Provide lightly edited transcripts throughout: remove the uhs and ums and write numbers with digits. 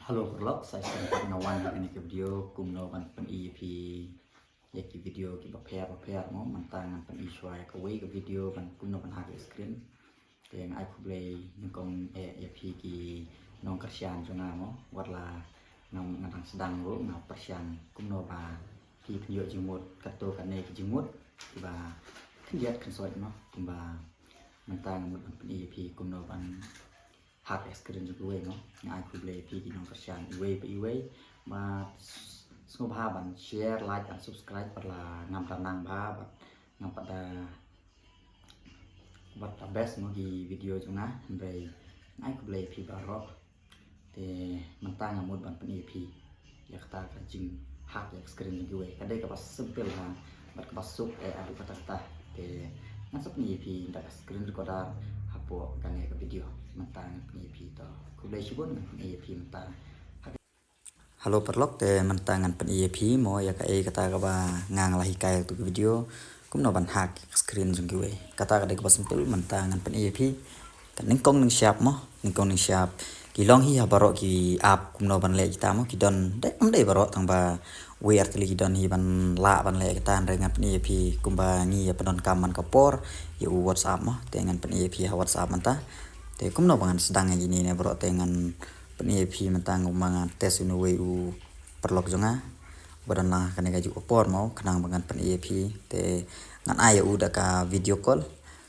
Halo vlog, saya sempat nawan di video kumnoban pen EP ya ki video ki bapher mo mantangan pen isway kawe ke video ban kumnoban hak screen then ai kublay ngkong ya pi ki nong kersian jona mo watla ngam ngadang sedang lo ngap persian kumnoba pi penyo jimut kato kane ki jimut ba khiat konsoi mo ba mantang pen EP kumnoban hak screen juga no yang aku beli di nomor kerjaan iwe ma semua bahan share like dan subscribe pada ngam tanang bah ngam pada buat best no di video juna dari aku beli baru te mentang ngamud ban pen EP ya kata kajing hak screen juga kadai kapas sempil ha buat kapas sup adu kata te ngasap pen EP ndak screen recorder hapo kane ke video mentang EP to kulai subun EP mentang halo perlok te mentangan pen EP mo ya ka kata ka ba ngang lahi kai tu video kum no ban hak screen jung gue kata ka de ka sempil mentangan pen EP kan ningkong ning siap mo ningkong ning siap ki long hi habaro ki app kum no ban le kita mo ki don de baro tang ba we artli ki don hi ban la ban le kita dengan pen EP kum ba ngi ya penon kaman ka por ya WhatsApp mo dengan pen EP ha WhatsApp manta te kum no bangan sedang gini ne bro dengan pen EP mentang umangan tes unu we u perlok jonga badan lah kane ga ju por mau kenang bangan pen EP te ngan aya udah ka video call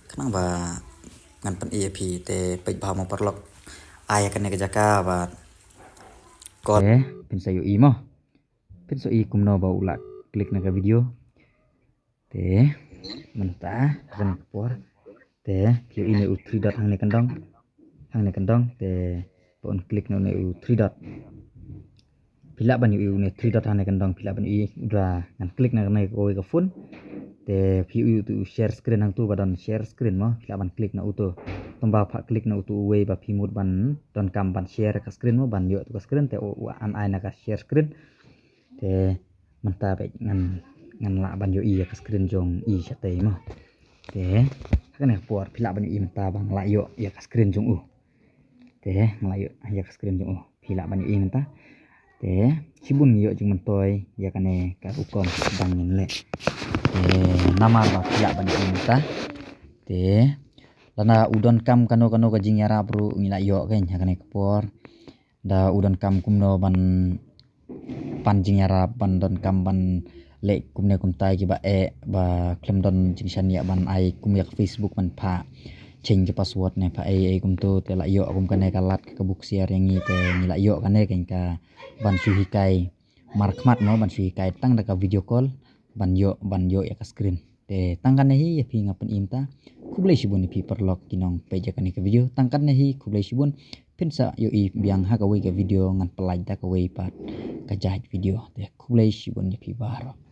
kenang ba ngan pen EP te pej ba mau perlok aya kane ga jaka ba call pen sayo i mo pen so i kum no ba ulat klik na ka video te mentah kan por te kyu ini u 3 dot hang ne kendong te pon klik no ne u 3 dot pila ban u ne 3 dot hang ne kendong pila ban i udah ngan klik na ne ko ka phone te view tu share screen hang tu badan share screen mo pila ban klik na uto tomba pha klik na uto we ba pimut ban don kam ban share ka screen mo ban yo tu ka screen te o an ai na ka share screen te manta be ngan la ban yo i ka screen jong i chate mo te kan por pila ban i menta bang la yo ya ka screen jong u te nglayo ya ka screen jong u pila ban i menta te sibun yo jing mentoy ya kane ka ukon bang nin le te nama ba pila ban i menta te lana udon kam kano ka jing yara bro ngila yo kan ya kane por da udon kam kumno ban panjing yara ban don kam ban le kumne kum tai ki ba ba klem don jing shan ya ban ai kum yak Facebook ban pha change ke password ne pha ai kum to te la yo kum kane ka lat ka buk share yang te ni la yo kane ken ka ban su hikai markmat no ban su hikai tang da ka video call ban yo ya ka screen te tangkan ne hi ya phi ngapen imta kublai sibun phi perlok kinong peja kane ka video tangkan ne hi kublai sibun pensa yo i biang ha ka we ka video ngan pelaj da ka we pat ka jahit video te kublai sibun ya phi baro